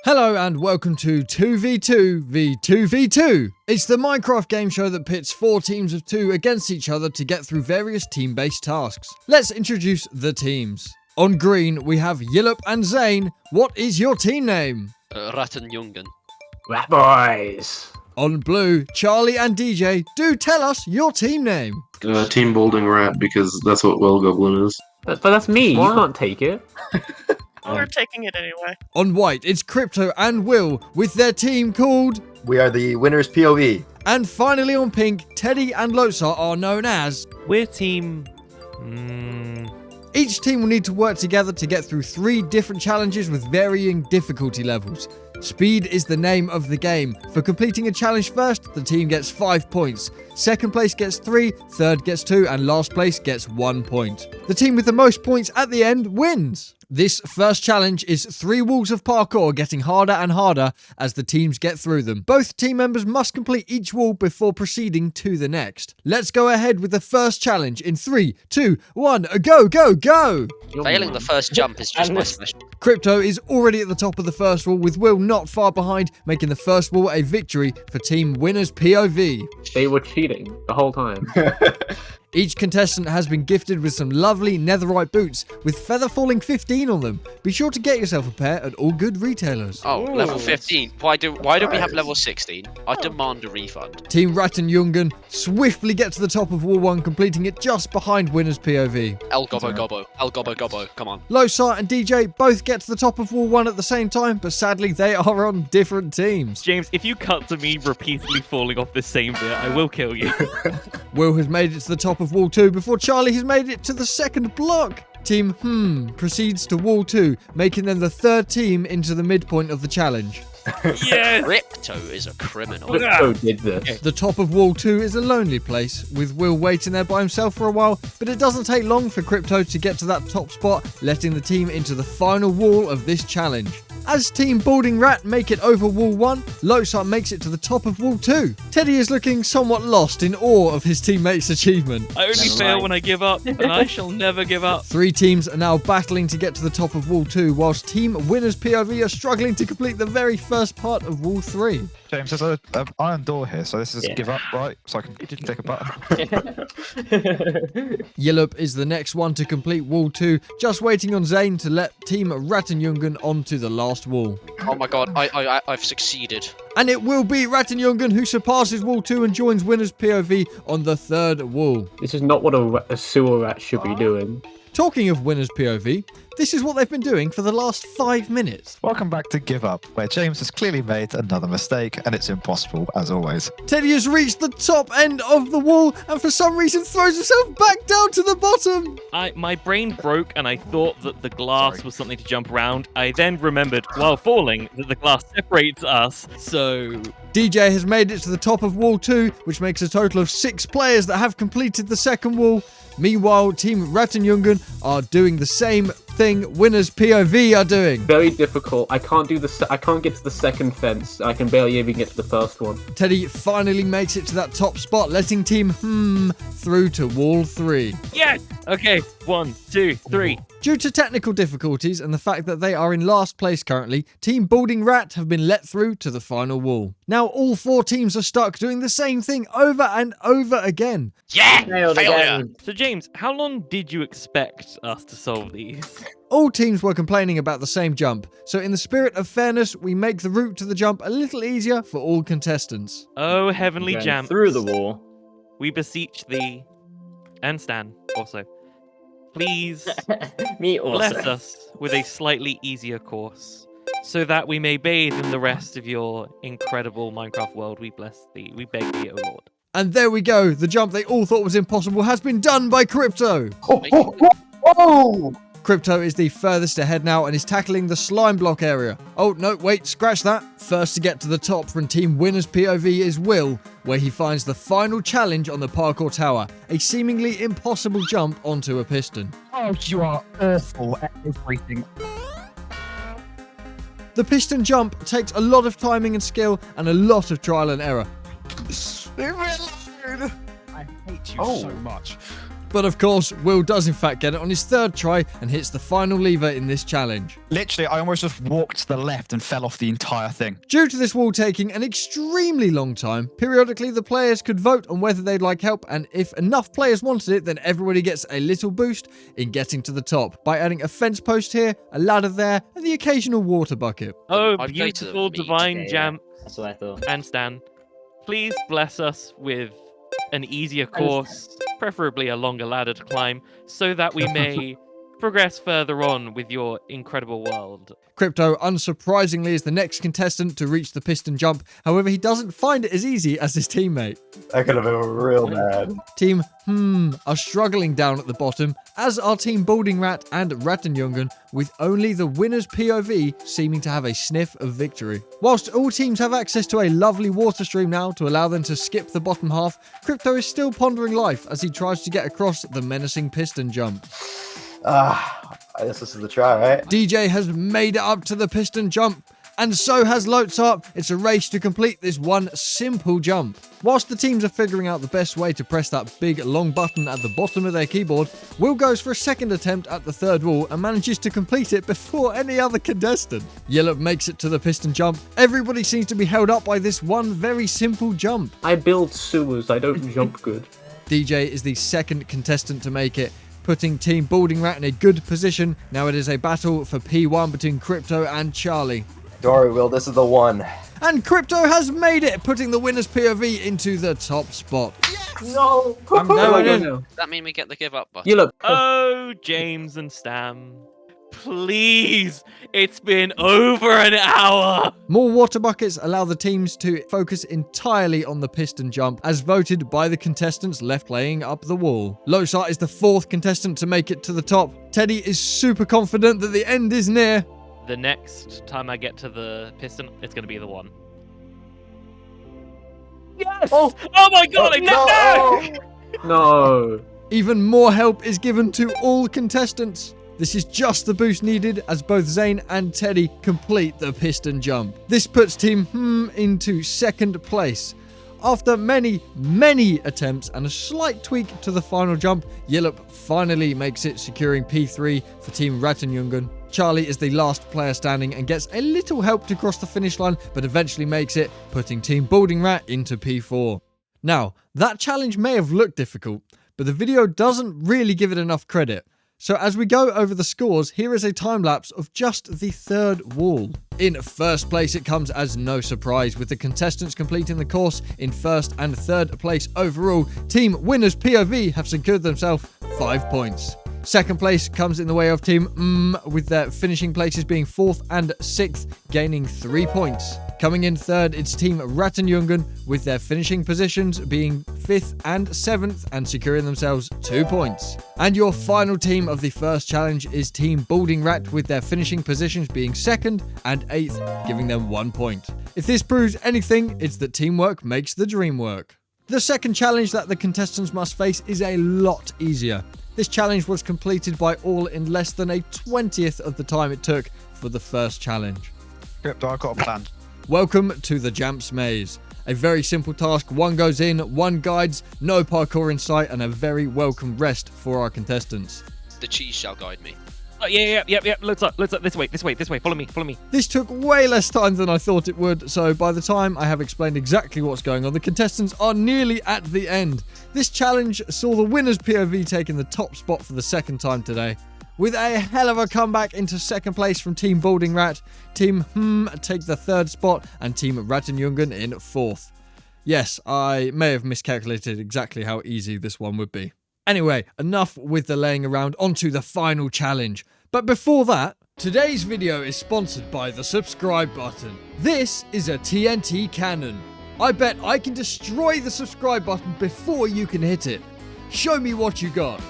Hello and welcome to 2v2 v 2v2. It's the Minecraft game show that pits 4 teams of 2 against each other to get through various team-based tasks. Let's introduce the teams. On green, we have Yillup and Zane. What is your team name? Rattenjungen. Rat Boys. On blue, Charlie and DJ. Do tell us your team name. Team Balding Rat, because that's what Well Goblin is. But that's me. What? You can't take it. We're taking it anyway. On white, it's Crypto and Will with their team called... We are the winners POV. And finally on pink, Teddy and Lotsar are known as... We're team... Each team will need to work together to get through 3 different challenges with varying difficulty levels. Speed is the name of the game. For completing a challenge first, the team gets 5 points. Second place gets 3, third gets 2, and last place gets 1 point. The team with the most points at the end wins. This first challenge is 3 walls of parkour, getting harder and harder as the teams get through them. Both team members must complete each wall before proceeding to the next. Let's go ahead with the first challenge in 3, 2, 1, go, go, go! Failing the first jump is just my special. Crypto is already at the top of the first wall, with Will not far behind, making the first wall a victory for Team Winners POV. They were cheating the whole time. Each contestant has been gifted with some lovely netherite boots with feather falling 15 on them. Be sure to get yourself a pair at all good retailers. Oh, level 15. Why don't we have level 16? I demand a refund. Team Rattenjungen swiftly get to the top of wall 1, completing it just behind Winners POV. El Gobbo Gobbo. El Gobbo Gobbo. Come on. Lotsar and DJ both get to the top of wall 1 at the same time, but sadly they are on different teams. James, if you cut to me repeatedly falling off the same bit, I will kill you. Will has made it to the top of wall 2 before Charlie has made it to the second block. Team proceeds to wall 2, making them the 3rd team into the midpoint of the challenge. Yes! Crypto is a criminal. Crypto did this. The top of wall 2 is a lonely place, with Will waiting there by himself for a while, but it doesn't take long for Crypto to get to that top spot, letting the team into the final wall of this challenge. As Team Balding Rat make it over wall 1, Lotsar makes it to the top of wall 2. Teddy is looking somewhat lost in awe of his teammates' achievement. I only fail when I give up, and I shall never give up. 3 teams are now battling to get to the top of wall 2, whilst Team Winners POV are struggling to complete the very first part of wall 3. James, there's an iron door here, so this is give up, right? So I can click a button. Yillup is the next one to complete wall 2, just waiting on Zane to let Team Rattenjungen onto the last wall. Oh my god, I've succeeded. And it will be Rattenjungen who surpasses wall 2 and joins Winners POV on the 3rd wall. This is not what a sewer rat should be doing. Talking of Winners POV, this is what they've been doing for the last 5 minutes. Welcome back to Give Up, where James has clearly made another mistake, and it's impossible, as always. Teddy has reached the top end of the wall and for some reason throws himself back down to the bottom. My brain broke and I thought that the glass was something to jump around. I then remembered, while falling, that the glass separates us, so... DJ has made it to the top of wall 2, which makes a total of 6 players that have completed the second wall. Meanwhile, Team Rattenjungen are doing the same thing Winners POV are doing. Very difficult. I can't get to the second fence. I can barely even get to the first one. Teddy finally makes it to that top spot, letting Team through to wall 3. Yes! Okay, 1, 2, 3. Due to technical difficulties and the fact that they are in last place currently, Team Balding Rat have been let through to the final wall. Now all 4 teams are stuck doing the same thing over and over again. Yeah! Failed Failure! again. So James, how long did you expect us to solve these? All teams were complaining about the same jump, so in the spirit of fairness, we make the route to the jump a little easier for all contestants. Oh, heavenly Going jam. through the wall. We beseech thee, and Stan also. Please Me also. bless us with a slightly easier course, so that we may bathe in the rest of your incredible Minecraft world. We bless thee. We beg thee, O Lord. And there we go, the jump they all thought was impossible has been done by Crypto. Oh! Crypto is the furthest ahead now and is tackling the slime block area. Oh, no, wait, scratch that. First to get to the top from Team Winners POV is Will, where he finds the final challenge on the parkour tower, a seemingly impossible jump onto a piston. Oh, you are awful at everything. The piston jump takes a lot of timing and skill and a lot of trial and error. I hate you so much. But of course, Will does in fact get it on his third try and hits the final lever in this challenge. Literally, I almost just walked to the left and fell off the entire thing. Due to this wall taking an extremely long time, periodically the players could vote on whether they'd like help, and if enough players wanted it, then everybody gets a little boost in getting to the top by adding a fence post here, a ladder there, and the occasional water bucket. Oh, I'd go to the beautiful meat. divine jam That's what I thought. and Stan. Please bless us with an easier course, preferably a longer ladder to climb, so that we may progress further on with your incredible world. Crypto, unsurprisingly, is the next contestant to reach the piston jump. However, he doesn't find it as easy as his teammate. That could have been real bad. Team are struggling down at the bottom, as are Team Balding Rat and Rattenjungen, with only the winner's POV seeming to have a sniff of victory. Whilst all teams have access to a lovely water stream now to allow them to skip the bottom half, Crypto is still pondering life as he tries to get across the menacing piston jump. I guess this is the try, right? DJ has made it up to the piston jump, and so has Lotsart. It's a race to complete this one simple jump. Whilst the teams are figuring out the best way to press that big long button at the bottom of their keyboard, Will goes for a second attempt at the third wall and manages to complete it before any other contestant. Yellow makes it to the piston jump. Everybody seems to be held up by this one very simple jump. I build sewers, I don't jump good. DJ is the second contestant to make it, putting Team Balding Rat in a good position. Now it is a battle for P1 between Crypto and Charlie. Don't worry, Will, this is the one. And Crypto has made it, putting the winner's POV into the top spot. No! No. Does that mean we get the give up button? You look. Oh, James and Stam. Please, it's been over an hour. More water buckets allow the teams to focus entirely on the piston jump, as voted by the contestants left laying up the wall. Losart is the fourth contestant to make it to the top. Teddy is super confident that the end is near. The next time I get to the piston, it's going to be the one. Yes! Oh my god, I did that! No. Even more help is given to all contestants. This is just the boost needed as both Zane and Teddy complete the piston jump. This puts Team into second place. After many attempts and a slight tweak to the final jump, Yillup finally makes it, securing P3 for Team Rattenjungen. Charlie is the last player standing and gets a little help to cross the finish line, but eventually makes it, putting Team Balding Rat into P4. Now, that challenge may have looked difficult, but the video doesn't really give it enough credit. So as we go over the scores, here is a time lapse of just the third wall. In first place, it comes as no surprise, with the contestants completing the course in first and third place overall. Team Winners POV have secured themselves 5 points. Second place comes in the way of Team with their finishing places being 4th and 6th, gaining 3 points. Coming in third, it's Team Rattenjungen, with their finishing positions being 5th and 7th and securing themselves 2 points. And your final team of the first challenge is Team Balding Rat, with their finishing positions being 2nd and 8th, giving them 1 point. If this proves anything, it's that teamwork makes the dream work. The second challenge that the contestants must face is a lot easier. This challenge was completed by all in less than a 20th of the time it took for the first challenge. Crypto, I've got a plan. Welcome to the Jamps Maze. A very simple task, one goes in, one guides, no parkour in sight, and a very welcome rest for our contestants. The cheese shall guide me. Oh, yeah. Looks up. This way. Follow me. This took way less time than I thought it would, so by the time I have explained exactly what's going on, the contestants are nearly at the end. This challenge saw the winner's POV taking the top spot for the second time today. With a hell of a comeback into second place from Team Balding Rat, Team take the third spot, and Team Rattenjungen in 4th. Yes, I may have miscalculated exactly how easy this one would be. Anyway, enough with the laying around, onto the final challenge. But before that, today's video is sponsored by the subscribe button. This is a TNT cannon. I bet I can destroy the subscribe button before you can hit it. Show me what you got.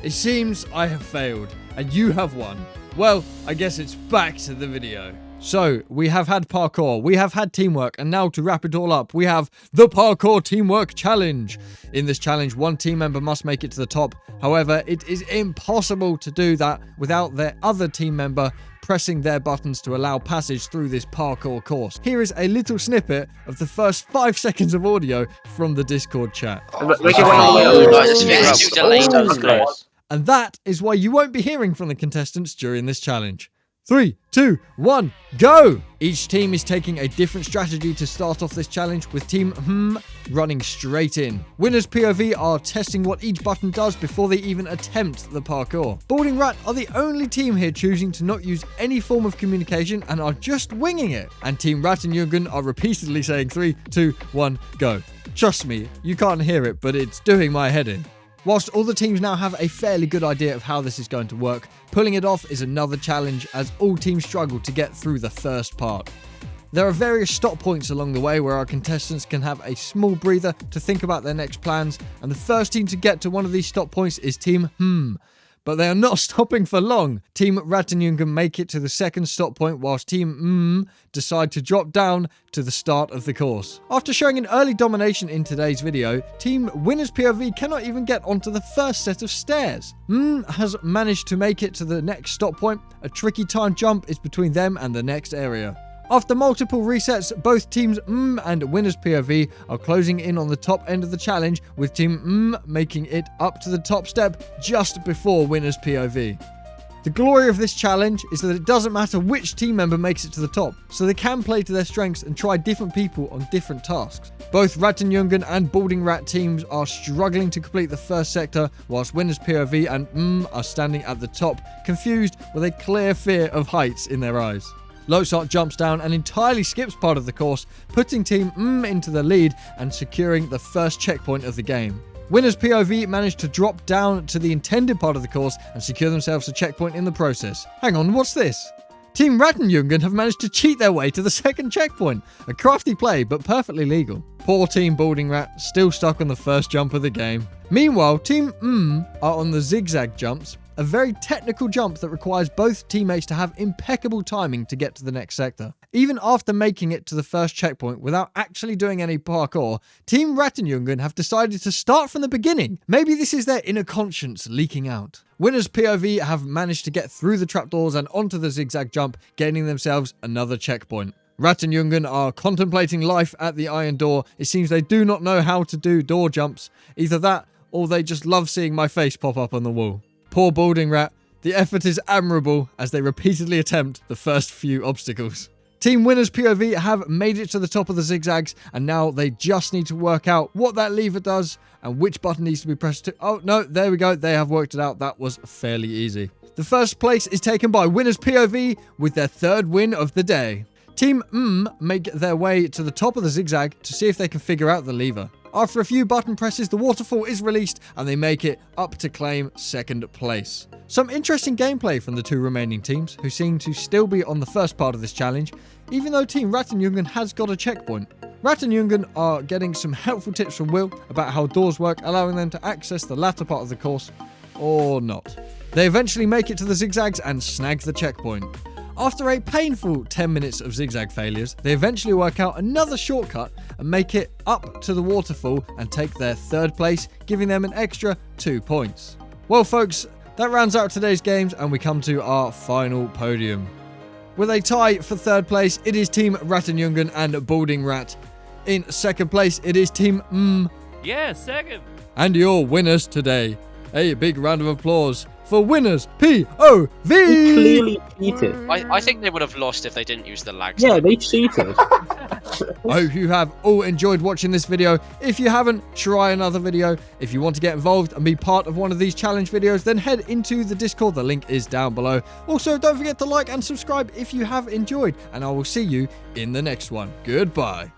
It seems I have failed, and you have won. Well, I guess it's back to the video. So, we have had parkour, we have had teamwork, and now to wrap it all up, we have the Parkour Teamwork Challenge. In this challenge, one team member must make it to the top. However, it is impossible to do that without their other team member pressing their buttons to allow passage through this parkour course. Here is a little snippet of the first 5 seconds of audio from the Discord chat. Right, let's figure out who delayed That was us. close. And that is why you won't be hearing from the contestants during this challenge. 3, 2, 1, go! Each team is taking a different strategy to start off this challenge, with Team running straight in. Winners POV are testing what each button does before they even attempt the parkour. Balding Rat are the only team here choosing to not use any form of communication and are just winging it. And Team Rat and Jürgen are repeatedly saying 3, 2, 1, go. Trust me, you can't hear it, but it's doing my head in. Whilst all the teams now have a fairly good idea of how this is going to work, pulling it off is another challenge as all teams struggle to get through the first part. There are various stop points along the way where our contestants can have a small breather to think about their next plans, and the first team to get to one of these stop points is Team But they are not stopping for long. Team Rattenjungen make it to the second stop point, whilst Team decide to drop down to the start of the course. After showing an early domination in today's video, Team Winners POV cannot even get onto the first set of stairs. Has managed to make it to the next stop point. A tricky time jump is between them and the next area. After multiple resets, both teams and Winners POV are closing in on the top end of the challenge, with Team making it up to the top step just before Winners POV. The glory of this challenge is that it doesn't matter which team member makes it to the top, so they can play to their strengths and try different people on different tasks. Both Rattenjungen and Balding Rat teams are struggling to complete the first sector, whilst Winners POV and are standing at the top, confused with a clear fear of heights in their eyes. Lozart jumps down and entirely skips part of the course, putting Team into the lead and securing the first checkpoint of the game. Winners POV managed to drop down to the intended part of the course and secure themselves a checkpoint in the process. Hang on, what's this? Team Rattenjungen have managed to cheat their way to the second checkpoint. A crafty play, but perfectly legal. Poor Team Balding Rat, still stuck on the first jump of the game. Meanwhile, Team are on the zigzag jumps, a very technical jump that requires both teammates to have impeccable timing to get to the next sector. Even after making it to the first checkpoint without actually doing any parkour, Team Rattenjungen have decided to start from the beginning. Maybe this is their inner conscience leaking out. Winners POV have managed to get through the trapdoors and onto the zigzag jump, gaining themselves another checkpoint. Rattenjungen are contemplating life at the iron door. It seems they do not know how to do door jumps. Either that, or they just love seeing my face pop up on the wall. Poor Balding Rat, the effort is admirable as they repeatedly attempt the first few obstacles. Team Winners POV have made it to the top of the zigzags, and now they just need to work out what that lever does and which button needs to be pressed to. Oh no, there we go, they have worked it out. That was fairly easy. The first place is taken by Winners POV with their third win of the day. Team make their way to the top of the zigzag to see if they can figure out the lever. After a few button presses, the waterfall is released and they make it up to claim second place. Some interesting gameplay from the two remaining teams, who seem to still be on the first part of this challenge, even though Team Rattenjungen has got a checkpoint. Rattenjungen are getting some helpful tips from Will about how doors work, allowing them to access the latter part of the course, or not. They eventually make it to the zigzags and snag the checkpoint. After a painful 10 minutes of zigzag failures, they eventually work out another shortcut and make it up to the waterfall and take their third place, giving them an extra 2 points. Well folks, that rounds out today's games and we come to our final podium. With a tie for third place, it is Team Rattenjungen and Balding Rat. In second place, it is Team Yeah, second. And your winners today. A big round of applause for Winners POV! They clearly cheated. I think they would have lost if they didn't use the lag. Yeah, they cheated. I hope you have all enjoyed watching this video. If you haven't, try another video. If you want to get involved and be part of one of these challenge videos, then head into the Discord. The link is down below. Also, don't forget to like and subscribe if you have enjoyed, and I will see you in the next one. Goodbye.